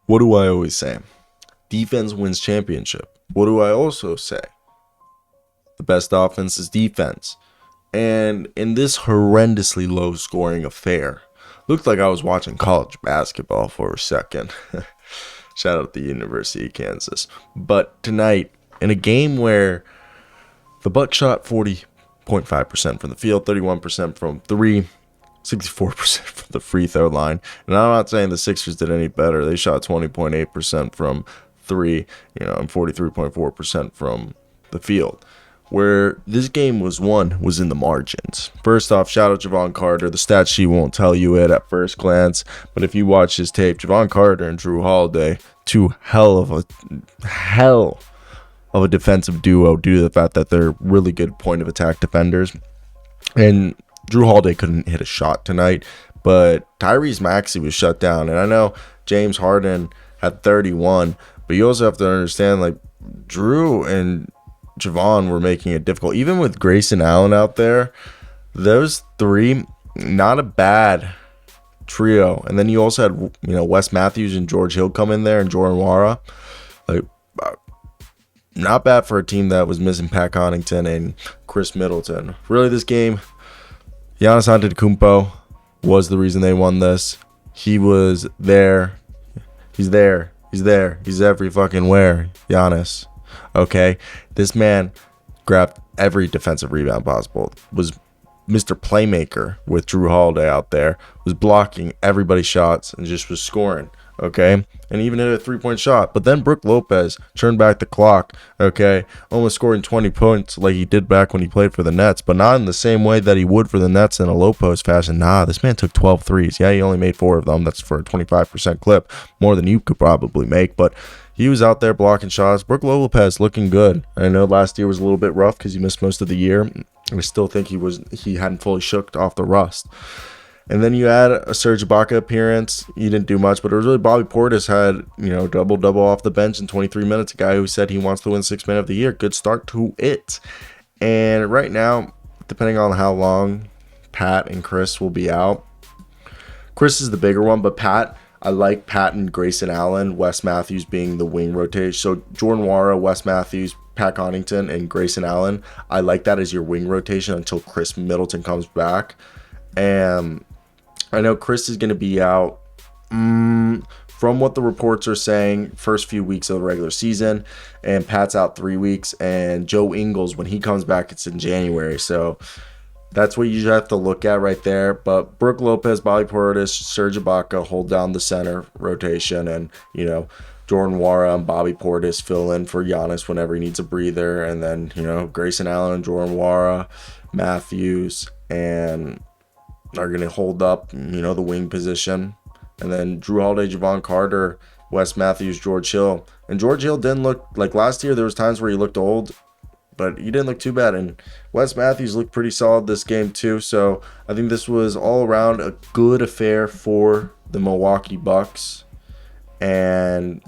What do I always say? Defense wins championship. What do I also say? The best offense is defense. And in this horrendously low scoring affair, looked like I was watching college basketball for a second. Shout out the University of Kansas. But tonight, in a game where the Bucks shot 40.5% from the field, 31% from three, 64% from the free throw line. And I'm not saying the Sixers did any better. They shot 20.8% from three, and 43.4% from the field. Where this game was won was in the margins. First off, shout out Javon Carter. The stat sheet won't tell you it at first glance, but if you watch his tape, Javon Carter and Jrue Holiday, two hell of a defensive duo due to the fact that they're really good point of attack defenders. And Jrue Holiday couldn't hit a shot tonight, but Tyrese Maxey was shut down. And I know James Harden had 31, but you also have to understand, like, Jrue and Javon were making it difficult. Even with Grayson Allen out there, those three, not a bad trio. And then you also had, Wes Matthews and George Hill come in there and Jordan Nwora. Like, not bad for a team that was missing Pat Connaughton and Chris Middleton. Really, this game, Giannis Antetokounmpo was the reason they won this. He was there. He's there. He's there. He's every fucking where. Giannis. Okay, this man grabbed every defensive rebound possible, was Mr. Playmaker with Jrue Holiday out there, was blocking everybody's shots and just was scoring, okay, and even hit a three-point shot. But then Brook Lopez turned back the clock, okay, almost scoring 20 points like he did back when he played for the Nets, but not in the same way that he would for the Nets in a low post fashion. Nah, this man took 12 threes. Yeah, he only made 4 of them. That's for a 25% clip, more than you could probably make, but he was out there blocking shots. Brook Lopez looking good. I know last year was a little bit rough because he missed most of the year. I still think he hadn't fully shook off the rust. And then you add a Serge Ibaka appearance. He didn't do much, but it was really Bobby Portis had, double off the bench in 23 minutes. A guy who said he wants to win Sixth Man of the Year. Good start to it. And right now, depending on how long Pat and Chris will be out, Chris is the bigger one, but I like Pat and Grayson Allen, Wes Matthews being the wing rotation. So Jordan Nwora, Wes Matthews, Pat Connaughton, and Grayson Allen. I like that as your wing rotation until Chris Middleton comes back. And I know Chris is going to be out from what the reports are saying, first few weeks of the regular season. And Pat's out 3 weeks. And Joe Ingles, when he comes back, it's in January. So that's what you have to look at right there. But Brook Lopez, Bobby Portis, Serge Ibaka hold down the center rotation. And, Jordan Nwora and Bobby Portis fill in for Giannis whenever he needs a breather. And then, Grayson Allen and Jordan Nwora, Matthews, and are going to hold up, the wing position. And then Jrue Holiday, Javon Carter, Wes Matthews, George Hill. And George Hill didn't look like last year. There was times where he looked old, but he didn't look too bad. And Wes Matthews looked pretty solid this game too. So I think this was all around a good affair for the Milwaukee Bucks. And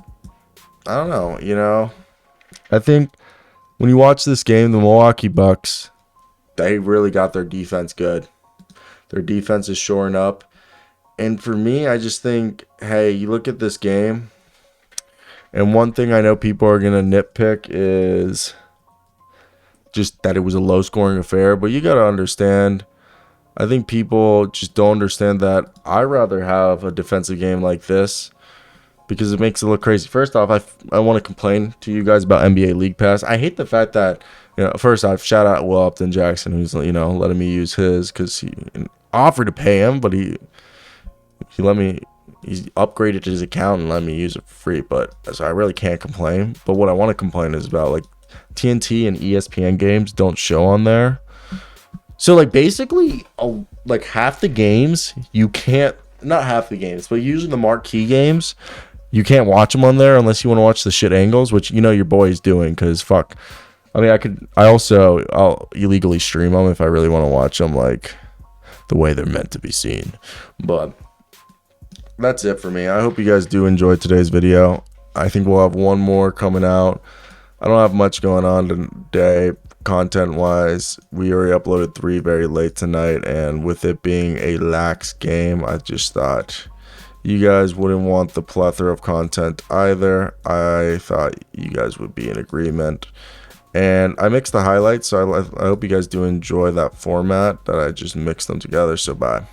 I don't know, I think when you watch this game, the Milwaukee Bucks, they really got their defense good. Their defense is shoring up. And for me, I just think, hey, you look at this game, and one thing I know people are going to nitpick is just that it was a low-scoring affair. But you got to understand, I think people just don't understand that I'd rather have a defensive game like this because it makes it look crazy. First off, I want to complain to you guys about NBA League Pass. I hate the fact that, first off, shout out Will Upton Jackson, who's, letting me use his because he offered to pay him, but he upgraded his account and let me use it for free. But so I really can't complain. But what I want to complain is about, like, TNT and ESPN games don't show on there. So, like, basically, like, half the games you can't, not half the games, but usually the marquee games, you can't watch them on there unless you want to watch the shit angles, which your boy's doing, because fuck. I mean, I'll illegally stream them if I really want to watch them, like, the way they're meant to be seen. But that's it for me. I hope you guys do enjoy today's video. I think we'll have one more coming out. I don't have much going on today, content-wise. We already uploaded 3 very late tonight, and with it being a lax game, I just thought, you guys wouldn't want the plethora of content either. I thought you guys would be in agreement. And I mixed the highlights, so I hope you guys do enjoy that format that I just mixed them together. So bye.